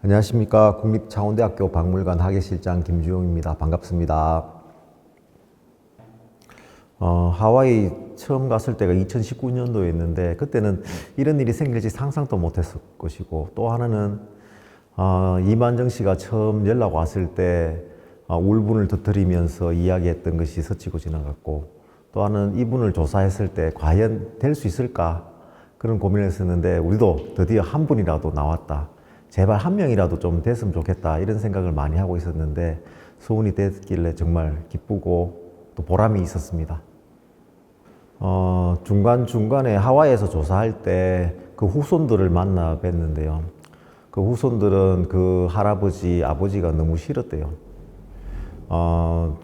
안녕하십니까. 국립창원대학교 박물관 학예실장 김주용입니다. 반갑습니다. 하와이 처음 갔을 때가 2019년도였는데 그때는 이런 일이 생길지 상상도 못했을 것이고, 또 하나는 이만정 씨가 처음 연락 왔을 때 울분을 터뜨리면서 이야기했던 것이 스치고 지나갔고, 또 하나는 이분을 조사했을 때 과연 될 수 있을까 그런 고민을 했었는데, 우리도 드디어 한 분이라도 나왔다, 제발 한 명이라도 좀 됐으면 좋겠다, 이런 생각을 많이 하고 있었는데 소문이 됐길래 정말 기쁘고 또 보람이 있었습니다. 중간중간에 하와이에서 조사할 때 그 후손들을 만나 뵀는데요, 그 후손들은 그 할아버지, 아버지가 너무 싫었대요.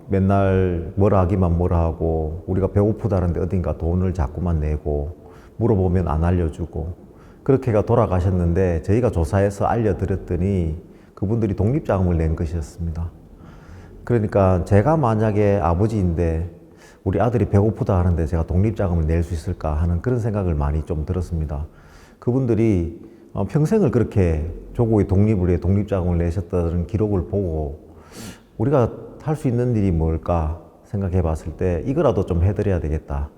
맨날 뭐라 하기만 뭐라 하고, 우리가 배고프다는데 어딘가 돈을 자꾸만 내고, 물어보면 안 알려주고, 그렇게가 돌아가셨는데 저희가 조사해서 알려드렸더니 그분들이 독립자금을 낸 것이었습니다. 그러니까 제가 만약에 아버지인데 우리 아들이 배고프다 하는데 제가 독립자금을 낼 수 있을까 하는 그런 생각을 많이 좀 들었습니다. 그분들이 평생을 그렇게 조국의 독립을 위해 독립자금을 내셨다는 기록을 보고 우리가 할 수 있는 일이 뭘까 생각해 봤을 때 이거라도 좀 해드려야 되겠다.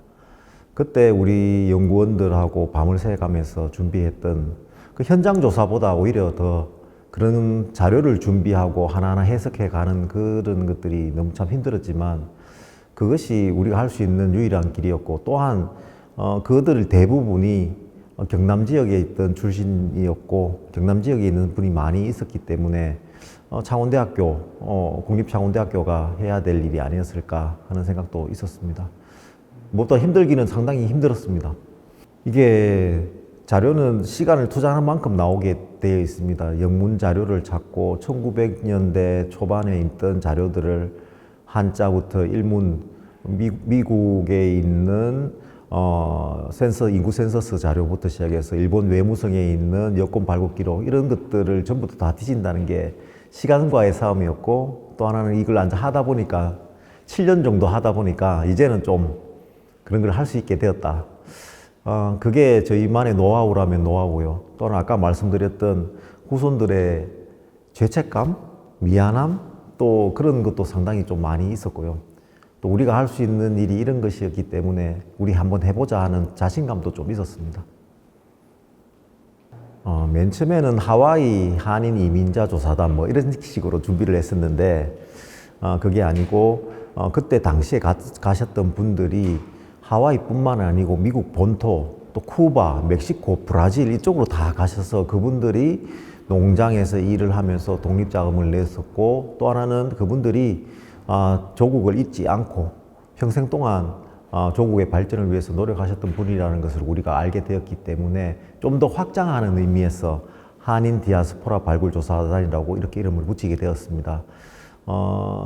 그때 우리 연구원들하고 밤을 새가면서 준비했던 그 현장 조사보다 오히려 더 그런 자료를 준비하고 하나하나 해석해 가는 그런 것들이 너무 참 힘들었지만, 그것이 우리가 할 수 있는 유일한 길이었고, 또한 그들 대부분이 경남 지역에 있던 출신이었고 경남 지역에 있는 분이 많이 있었기 때문에 창원대학교, 국립창원대학교가 해야 될 일이 아니었을까 하는 생각도 있었습니다. 무엇보다 힘들기는 상당히 힘들었습니다. 이게 자료는 시간을 투자하는 만큼 나오게 되어 있습니다. 영문 자료를 찾고 1900년대 초반에 있던 자료들을 한자부터 일문, 미국에 있는 인구 센서스 자료부터 시작해서 일본 외무성에 있는 여권 발급 기록, 이런 것들을 전부 다 뒤진다는 게 시간과의 싸움이었고, 또 하나는 이걸 앉아 하다 보니까 7년 정도 하다 보니까 이제는 좀 그런 걸 할 수 있게 되었다. 그게 저희만의 노하우라면 노하우요. 또는 아까 말씀드렸던 후손들의 죄책감, 미안함, 또 그런 것도 상당히 좀 많이 있었고요. 또 우리가 할 수 있는 일이 이런 것이었기 때문에 우리 한번 해보자 하는 자신감도 좀 있었습니다. 맨 처음에는 하와이 한인 이민자 조사단 뭐 이런 식으로 준비를 했었는데, 그게 아니고 그때 당시에 가셨던 분들이 하와이뿐만 아니고 미국 본토, 또 쿠바, 멕시코, 브라질 이쪽으로 다 가셔서 그분들이 농장에서 일을 하면서 독립자금을 냈었고, 또 하나는 그분들이 조국을 잊지 않고 평생 동안 조국의 발전을 위해서 노력하셨던 분이라는 것을 우리가 알게 되었기 때문에 좀 더 확장하는 의미에서 한인 디아스포라 발굴조사단이라고 이렇게 이름을 붙이게 되었습니다.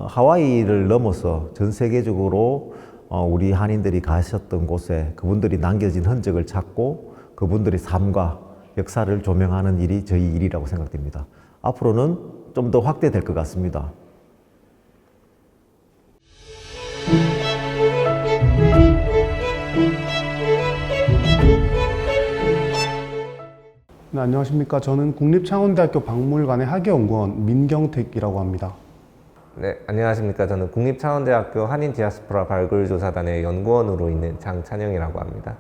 하와이를 넘어서 전 세계적으로 우리 한인들이 가셨던 곳에 그분들이 남겨진 흔적을 찾고 그분들의 삶과 역사를 조명하는 일이 저희 일이라고 생각됩니다. 앞으로는 좀 더 확대될 것 같습니다. 네, 안녕하십니까. 저는 국립창원대학교 박물관의 학예연구원 민경택이라고 합니다. 네, 안녕하십니까. 저는 국립창원대학교 한인 디아스포라 발굴조사단의 연구원으로 있는 장찬영이라고 합니다.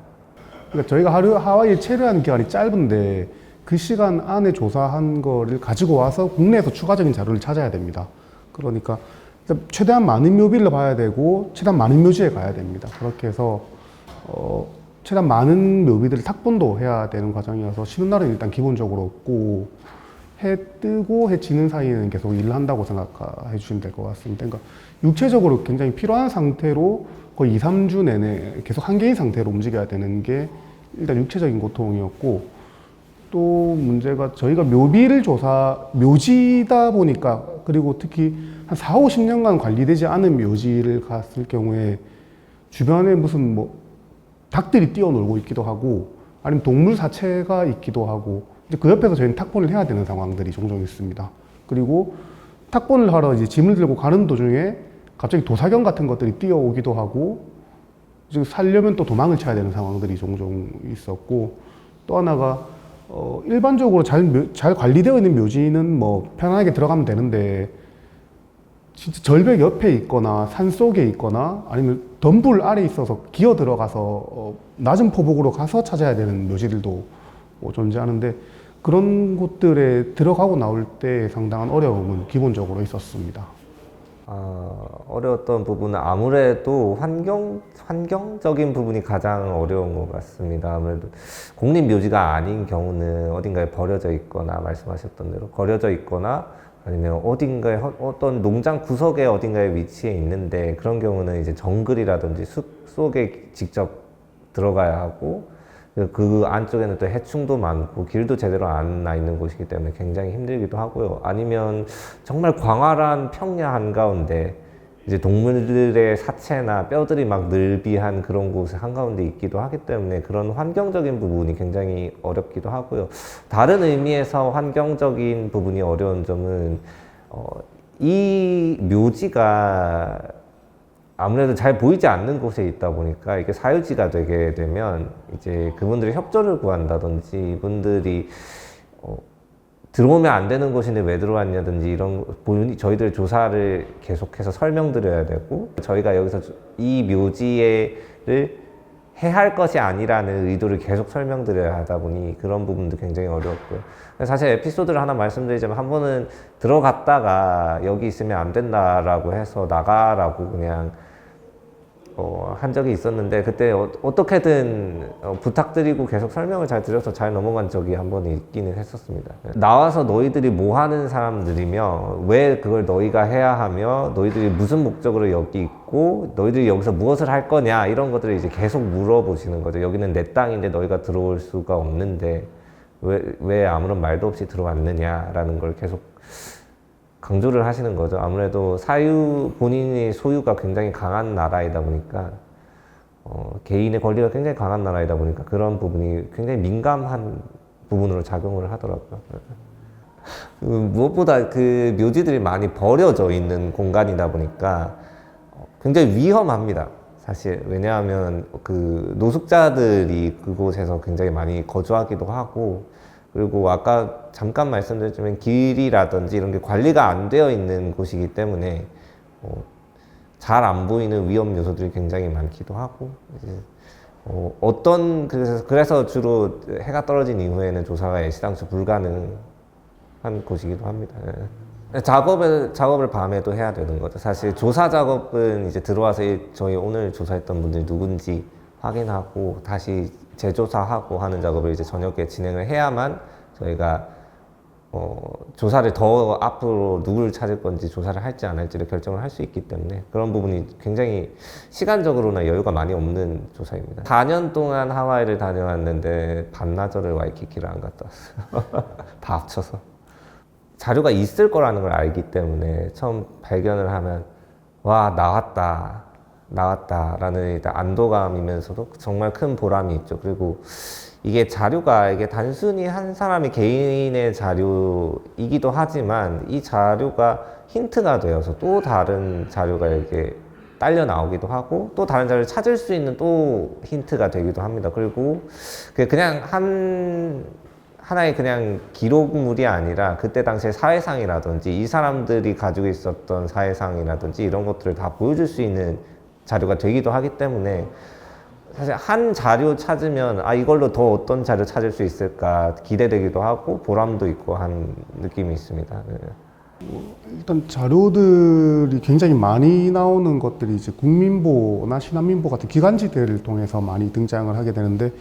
그러니까 저희가 하와이에 체류하는 기간이 짧은데 그 시간 안에 조사한 거를 가지고 와서 국내에서 추가적인 자료를 찾아야 됩니다. 그러니까 최대한 많은 묘비를 봐야 되고 최대한 많은 묘지에 가야 됩니다. 그렇게 해서 최대한 많은 묘비들을 탁본도 해야 되는 과정이어서 쉬는 날은 일단 기본적으로 없고, 해 뜨고 해 지는 사이에는 계속 일을 한다고 생각해 주시면 될 것 같습니다. 그러니까 육체적으로 굉장히 피로한 상태로 거의 2, 3주 내내 계속 한계인 상태로 움직여야 되는 게 일단 육체적인 고통이었고, 또 문제가 저희가 묘지다 보니까, 그리고 특히 한 4, 50년간 관리되지 않은 묘지를 갔을 경우에 주변에 무슨 닭들이 뛰어놀고 있기도 하고 아니면 동물 사체가 있기도 하고 이제 그 옆에서 저희는 탁본을 해야 되는 상황들이 종종 있습니다. 그리고 탁본을 하러 이제 짐을 들고 가는 도중에 갑자기 도사견 같은 것들이 뛰어오기도 하고 이제 살려면 또 도망을 쳐야 되는 상황들이 종종 있었고 또 하나가 일반적으로 잘 관리되어 있는 묘지는 뭐 편안하게 들어가면 되는데 진짜 절벽 옆에 있거나 산 속에 있거나 아니면 덤불 아래에 있어서 기어 들어가서 낮은 포복으로 가서 찾아야 되는 묘지들도 존재하는데 그런 곳들에 들어가고 나올 때 상당한 어려움은 기본적으로 있었습니다. 어려웠던 부분은 아무래도 환경적인 부분이 가장 어려운 것 같습니다. 아무래도 공립묘지가 아닌 경우는 어딘가에 버려져 있거나 말씀하셨던 대로 버려져 있거나 아니면 어딘가에 어떤 농장 구석에 어딘가에 위치해 있는데 그런 경우는 이제 정글이라든지 숲 속에 직접 들어가야 하고 그 안쪽에는 또 해충도 많고 길도 제대로 안 나 있는 곳이기 때문에 굉장히 힘들기도 하고요. 아니면 정말 광활한 평야 한가운데 이제 동물들의 사체나 뼈들이 막 늘비한 그런 곳 한가운데 있기도 하기 때문에 그런 환경적인 부분이 굉장히 어렵기도 하고요. 다른 의미에서 환경적인 부분이 어려운 점은 이 묘지가 아무래도 잘 보이지 않는 곳에 있다 보니까 이게 사유지가 되게 되면 이제 그분들이 협조를 구한다든지 이분들이 들어오면 안 되는 곳인데 왜 들어왔냐든지 이런 저희들 조사를 계속해서 설명드려야 되고 저희가 여기서 이 묘지를 해할 것이 아니라는 의도를 계속 설명드려야 하다 보니 그런 부분도 굉장히 어려웠고요. 사실 에피소드를 하나 말씀드리자면 한 번은 들어갔다가 여기 있으면 안 된다라고 해서 나가라고 그냥 한 적이 있었는데 그때 어떻게든 부탁드리고 계속 설명을 잘 드려서 잘 넘어간 적이 한 번 있기는 했었습니다. 나와서 너희들이 뭐 하는 사람들이며 왜 그걸 너희가 해야 하며 너희들이 무슨 목적으로 여기 있고 너희들이 여기서 무엇을 할 거냐 이런 것들을 이제 계속 물어보시는 거죠. 여기는 내 땅인데 너희가 들어올 수가 없는데 왜 아무런 말도 없이 들어왔느냐라는 걸 계속 강조를 하시는 거죠. 아무래도 본인의 소유가 굉장히 강한 나라이다 보니까 개인의 권리가 굉장히 강한 나라이다 보니까 그런 부분이 굉장히 민감한 부분으로 작용을 하더라고요. 무엇보다 그 묘지들이 많이 버려져 있는 공간이다 보니까 굉장히 위험합니다. 사실 왜냐하면 그 노숙자들이 그곳에서 굉장히 많이 거주하기도 하고 그리고 아까 잠깐 말씀드렸지만 길이라든지 이런 게 관리가 안 되어 있는 곳이기 때문에 잘 안 보이는 위험 요소들이 굉장히 많기도 하고 그래서 주로 해가 떨어진 이후에는 조사가 애시당초 불가능한 곳이기도 합니다. 작업을 밤에도 해야 되는 거죠. 사실 조사 작업은 이제 들어와서 저희 오늘 조사했던 분들이 누군지 확인하고 다시 재조사하고 하는 작업을 이제 저녁에 진행을 해야만 저희가 조사를 더 앞으로 누구를 찾을 건지 조사를 할지 안 할지를 결정을 할 수 있기 때문에 그런 부분이 굉장히 시간적으로나 여유가 많이 없는 조사입니다. 4년 동안 하와이를 다녀왔는데 반나절을 와이키키를 안 갔다 왔어요. 다 합쳐서. 자료가 있을 거라는 걸 알기 때문에 처음 발견을 하면 와 나왔다라는 일단 안도감이면서도 정말 큰 보람이 있죠. 그리고 이게 단순히 한 사람이 개인의 자료이기도 하지만 이 자료가 힌트가 되어서 또 다른 자료가 이렇게 딸려 나오기도 하고 또 다른 자료를 찾을 수 있는 또 힌트가 되기도 합니다. 그리고 그냥 하나의 그냥 기록물이 아니라 그때 당시의 사회상이라든지 이 사람들이 가지고 있었던 사회상이라든지 이런 것들을 다 보여줄 수 있는 자료가 되기도 하기 때문에 사실 한 자료 찾으면 이걸로 더 어떤 자료 찾을 수 있을까 기대되기도 하고 보람도 있고 한 느낌이 있습니다. 일단 자료들이 굉장히 많이 나오는 것들이 이제 국민보나 신한민보 같은 기관지들을 통해서 많이 등장을 하게 되는데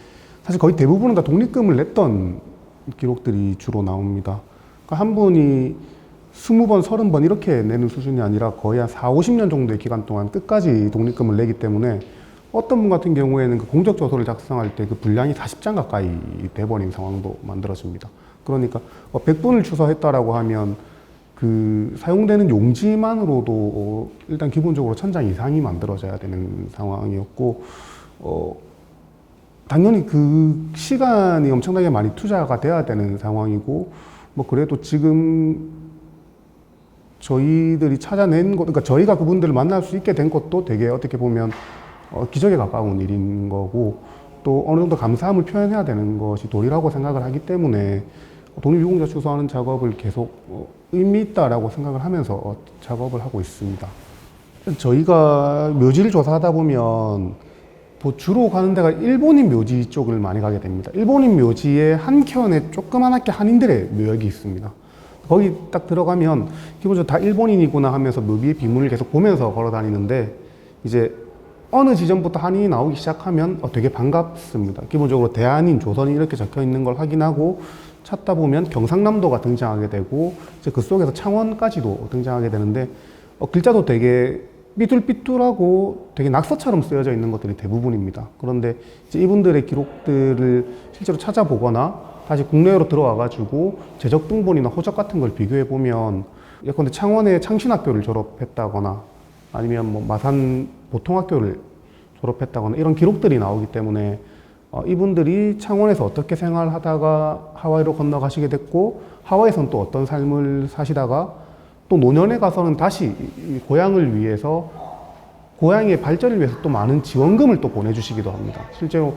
사실 거의 대부분은 다 독립금을 냈던 기록들이 주로 나옵니다. 그러니까 한 분이 20번, 30번 이렇게 내는 수준이 아니라 거의 한 4, 50년 정도의 기간 동안 끝까지 독립금을 내기 때문에 어떤 분 같은 경우에는 그 공적조서를 작성할 때 그 분량이 40장 가까이 돼버린 상황도 만들어집니다. 그러니까 100분을 추서했다라고 하면 그 사용되는 용지만으로도 일단 기본적으로 1000장 이상이 만들어져야 되는 상황이었고 당연히 그 시간이 엄청나게 많이 투자가 돼야 되는 상황이고, 뭐 그래도 지금 저희들이 찾아낸 것, 그러니까 저희가 그분들을 만날 수 있게 된 것도 되게 어떻게 보면 기적에 가까운 일인 거고, 또 어느 정도 감사함을 표현해야 되는 것이 도리라고 생각을 하기 때문에 독립유공자 추수하는 작업을 계속 의미 있다라고 생각을 하면서 작업을 하고 있습니다. 저희가 묘지를 조사하다 보면 주로 가는 데가 일본인 묘지 쪽을 많이 가게 됩니다. 일본인 묘지의 한 켠에 조그만하게 한인들의 묘역이 있습니다. 거기 딱 들어가면 기본적으로 다 일본인이구나 하면서 묘비의 비문을 계속 보면서 걸어 다니는데, 이제 어느 지점부터 한인이 나오기 시작하면 되게 반갑습니다. 기본적으로 대한인, 조선인 이렇게 적혀 있는 걸 확인하고 찾다 보면 경상남도가 등장하게 되고, 이제 그 속에서 창원까지도 등장하게 되는데, 글자도 되게 삐뚤삐뚤하고 되게 낙서처럼 쓰여져 있는 것들이 대부분입니다. 그런데 이제 이분들의 기록들을 실제로 찾아보거나 다시 국내로 들어와가지고 제적 등본이나 호적 같은 걸 비교해 보면, 예컨대 창원의 창신학교를 졸업했다거나 아니면 뭐 마산 보통학교를 졸업했다거나 이런 기록들이 나오기 때문에 이분들이 창원에서 어떻게 생활하다가 하와이로 건너가시게 됐고, 하와이에서는 또 어떤 삶을 사시다가 또 노년에 가서는 다시 이 고향을 위해서, 고향의 발전을 위해서 또 많은 지원금을 또 보내주시기도 합니다. 실제로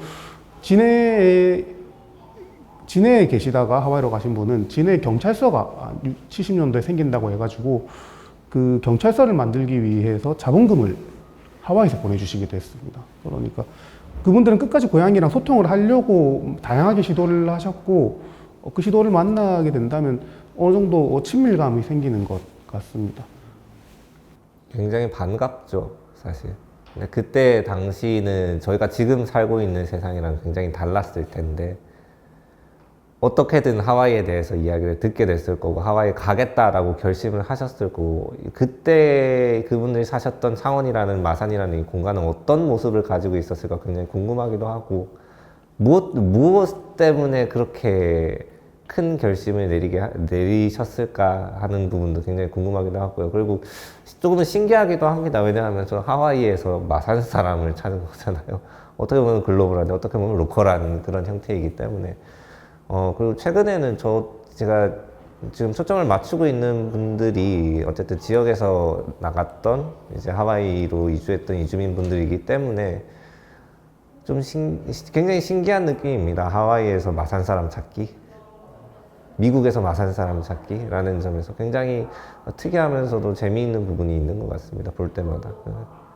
진해에 계시다가 하와이로 가신 분은 진해 경찰서가 70년도에 생긴다고 해가지고 그 경찰서를 만들기 위해서 자본금을 하와이에서 보내주시기도 했습니다. 그러니까 그분들은 끝까지 고향이랑 소통을 하려고 다양하게 시도를 하셨고, 그 시도를 만나게 된다면 어느 정도 친밀감이 생기는 것 같습니다. 굉장히 반갑죠, 사실. 근데 그때 당시는 저희가 지금 살고 있는 세상이랑 굉장히 달랐을 텐데, 어떻게든 하와이에 대해서 이야기를 듣게 됐을 거고, 하와이에 가겠다라고 결심을 하셨을 거고, 그때 그분들이 사셨던 창원이라는, 마산이라는 이 공간은 어떤 모습을 가지고 있었을까 굉장히 궁금하기도 하고, 무엇 때문에 그렇게 큰 결심을 내리셨을까 하는 부분도 굉장히 궁금하기도 하고요. 그리고 조금은 신기하기도 합니다. 왜냐하면 저 하와이에서 마산 사람을 찾은 거잖아요. 어떻게 보면 글로벌한데 어떻게 보면 로컬한 그런 형태이기 때문에. 그리고 최근에는 제가 지금 초점을 맞추고 있는 분들이 어쨌든 지역에서 나갔던 이제 하와이로 이주했던 이주민분들이기 때문에 좀 굉장히 신기한 느낌입니다. 하와이에서 마산 사람 찾기, 미국에서 마산 사람 찾기라는 점에서 굉장히 특이하면서도 재미있는 부분이 있는 것 같습니다. 볼 때마다.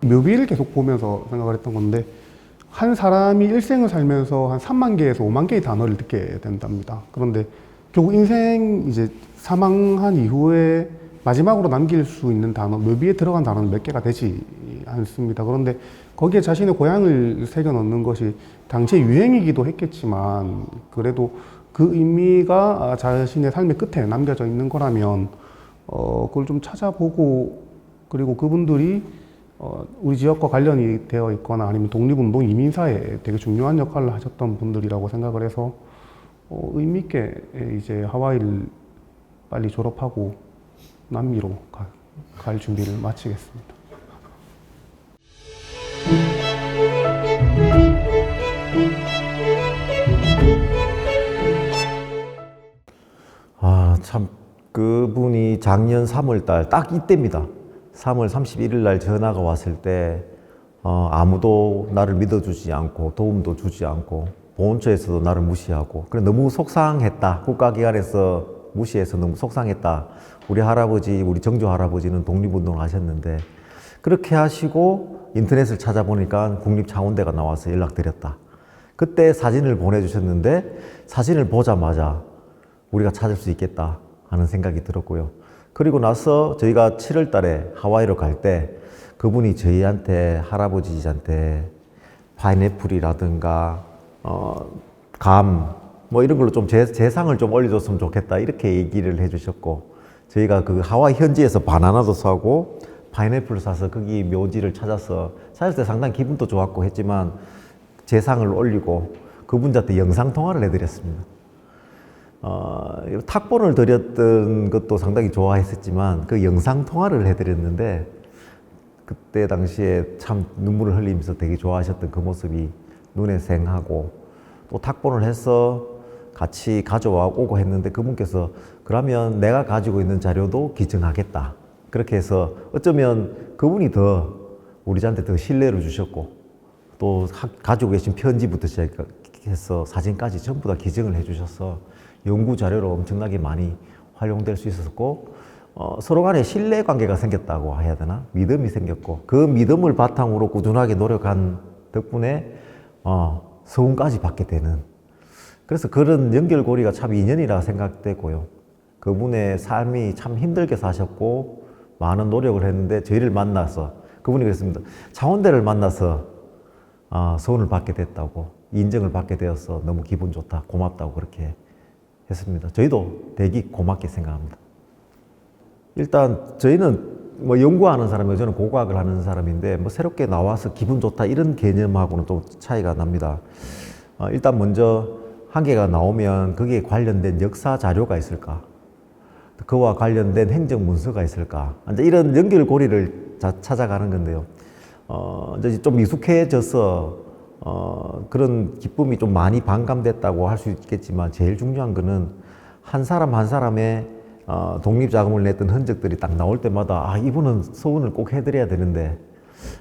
묘비를 계속 보면서 생각을 했던 건데, 한 사람이 일생을 살면서 한 3만 개에서 5만 개의 단어를 듣게 된답니다. 그런데 결국 인생 이제 사망한 이후에 마지막으로 남길 수 있는 단어, 묘비에 들어간 단어는 몇 개가 되지 않습니다. 그런데 거기에 자신의 고향을 새겨 넣는 것이 당시의 유행이기도 했겠지만, 그래도 그 의미가 자신의 삶의 끝에 남겨져 있는 거라면 그걸 좀 찾아보고, 그리고 그분들이 우리 지역과 관련이 되어 있거나 아니면 독립운동 이민사에 되게 중요한 역할을 하셨던 분들이라고 생각을 해서 의미 있게 이제 하와이를 빨리 졸업하고 남미로 갈 준비를 마치겠습니다. 참 그분이 작년 3월달 딱 이때입니다. 3월 31일 날 전화가 왔을 때 아무도 나를 믿어주지 않고 도움도 주지 않고 보훈처에서도 나를 무시하고, 그래 너무 속상했다. 국가기관에서 무시해서 너무 속상했다. 우리 할아버지, 우리 정조 할아버지는 독립운동을 하셨는데 그렇게 하시고 인터넷을 찾아보니까 국립창원대가 나와서 연락드렸다. 그때 사진을 보내주셨는데 사진을 보자마자 우리가 찾을 수 있겠다 하는 생각이 들었고요. 그리고 나서 저희가 7월 달에 하와이로 갈 때 그분이 저희한테, 할아버지한테 파인애플이라든가 감 뭐 이런 걸로 좀 재상을 좀 올려줬으면 좋겠다 이렇게 얘기를 해주셨고, 저희가 그 하와이 현지에서 바나나도 사고 파인애플을 사서 거기 묘지를 찾았을 때 상당히 기분도 좋았고 했지만 재상을 올리고 그분한테 영상통화를 해드렸습니다. 탁본을 드렸던 것도 상당히 좋아했었지만 그 영상통화를 해드렸는데 그때 당시에 참 눈물을 흘리면서 되게 좋아하셨던 그 모습이 눈에 생하고, 또 탁본을 해서 같이 가져와 오고 했는데 그분께서 그러면 내가 가지고 있는 자료도 기증하겠다. 그렇게 해서 어쩌면 그분이 더 우리한테 더 신뢰를 주셨고 또 가지고 계신 편지부터 시작해서 사진까지 전부 다 기증을 해주셔서 연구 자료로 엄청나게 많이 활용될 수 있었고 서로 간에 신뢰 관계가 생겼다고 해야 되나? 믿음이 생겼고 그 믿음을 바탕으로 꾸준하게 노력한 덕분에 서운까지 받게 되는 그래서 그런 연결고리가 참 인연이라 생각되고요. 그분의 삶이 참 힘들게 사셨고 많은 노력을 했는데 저희를 만나서 그분이 그랬습니다. 창원대를 만나서 서운을 받게 됐다고 인정을 받게 되어서 너무 기분 좋다 고맙다고 그렇게 했습니다. 저희도 되게 고맙게 생각합니다. 일단 저희는 뭐 연구하는 사람이고 저는 고고학을 하는 사람인데 뭐 새롭게 나와서 기분 좋다 이런 개념하고는 좀 차이가 납니다. 일단 먼저 한 개가 나오면 거기에 관련된 역사 자료가 있을까? 그와 관련된 행정 문서가 있을까? 이제 이런 연결고리를 찾아가는 건데요. 이제 좀 미숙해져서 그런 기쁨이 좀 많이 반감됐다고 할 수 있겠지만 제일 중요한 거는 한 사람 한 사람의 독립자금을 냈던 흔적들이 딱 나올 때마다 이분은 서운을 꼭 해드려야 되는데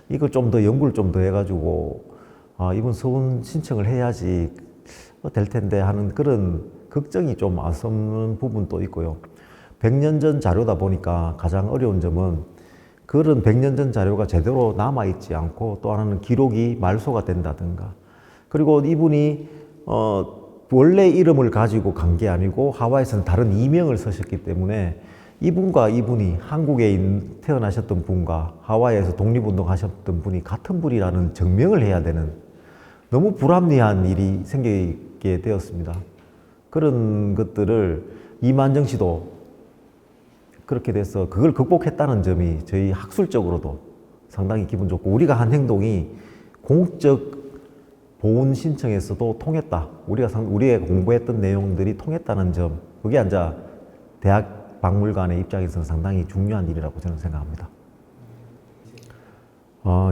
이걸 좀 더 연구를 좀 더 해가지고 이분 서운 신청을 해야지 될 텐데 하는 그런 걱정이 좀 앞서는 부분도 있고요. 100년 전 자료다 보니까 가장 어려운 점은 그런 100년 전 자료가 제대로 남아있지 않고 또 하나는 기록이 말소가 된다든가 그리고 이분이 원래 이름을 가지고 간 게 아니고 하와이에서는 다른 이명을 쓰셨기 때문에 이분과 이분이 한국에 태어나셨던 분과 하와이에서 독립운동 하셨던 분이 같은 분이라는 증명을 해야 되는 너무 불합리한 일이 생기게 되었습니다. 그런 것들을 이만정 씨도 그렇게 돼서 그걸 극복했다는 점이 저희 학술적으로도 상당히 기분 좋고 우리가 한 행동이 공적 보훈 신청에서도 통했다. 우리가 공부했던 내용들이 통했다는 점 그게 이제 대학 박물관의 입장에서는 상당히 중요한 일이라고 저는 생각합니다.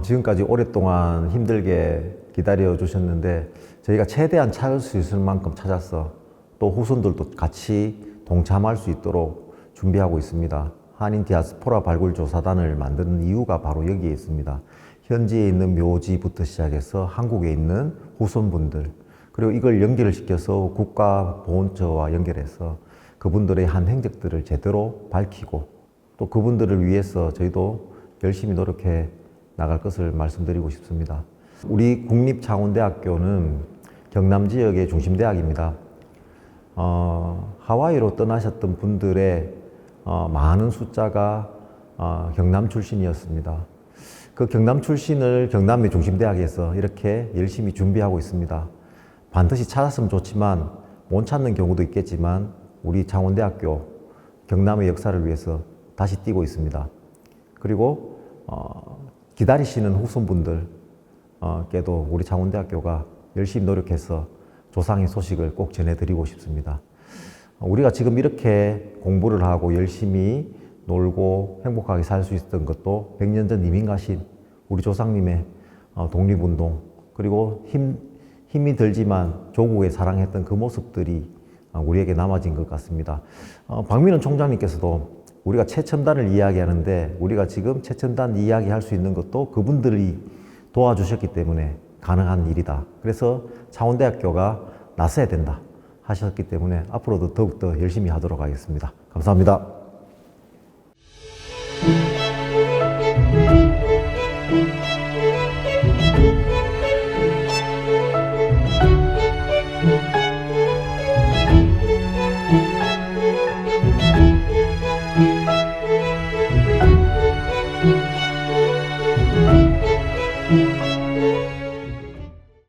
지금까지 오랫동안 힘들게 기다려 주셨는데 저희가 최대한 찾을 수 있을 만큼 찾아서 또 후손들도 같이 동참할 수 있도록 준비하고 있습니다. 한인 디아스포라 발굴조사단을 만드는 이유가 바로 여기에 있습니다. 현지에 있는 묘지부터 시작해서 한국에 있는 후손분들 그리고 이걸 연결을 시켜서 국가보훈처와 연결해서 그분들의 한 행적들을 제대로 밝히고 또 그분들을 위해서 저희도 열심히 노력해 나갈 것을 말씀드리고 싶습니다. 우리 국립창원대학교는 경남 지역의 중심대학입니다. 하와이로 떠나셨던 분들의 많은 숫자가 경남 출신이었습니다. 그 경남 출신을 경남의 중심대학에서 이렇게 열심히 준비하고 있습니다. 반드시 찾았으면 좋지만 못 찾는 경우도 있겠지만 우리 창원대학교 경남의 역사를 위해서 다시 뛰고 있습니다. 그리고 기다리시는 후손분들께도 우리 창원대학교가 열심히 노력해서 조상의 소식을 꼭 전해드리고 싶습니다. 우리가 지금 이렇게 공부를 하고 열심히 놀고 행복하게 살 수 있었던 것도 100년 전 이민 가신 우리 조상님의 독립운동 그리고 힘이 들지만 조국에 사랑했던 그 모습들이 우리에게 남아진 것 같습니다. 박민원 총장님께서도 우리가 최첨단을 이야기하는데 우리가 지금 최첨단 이야기할 수 있는 것도 그분들이 도와주셨기 때문에 가능한 일이다. 그래서 창원대학교가 나서야 된다 하셨기 때문에 앞으로도 더욱더 열심히 하도록 하겠습니다. 감사합니다.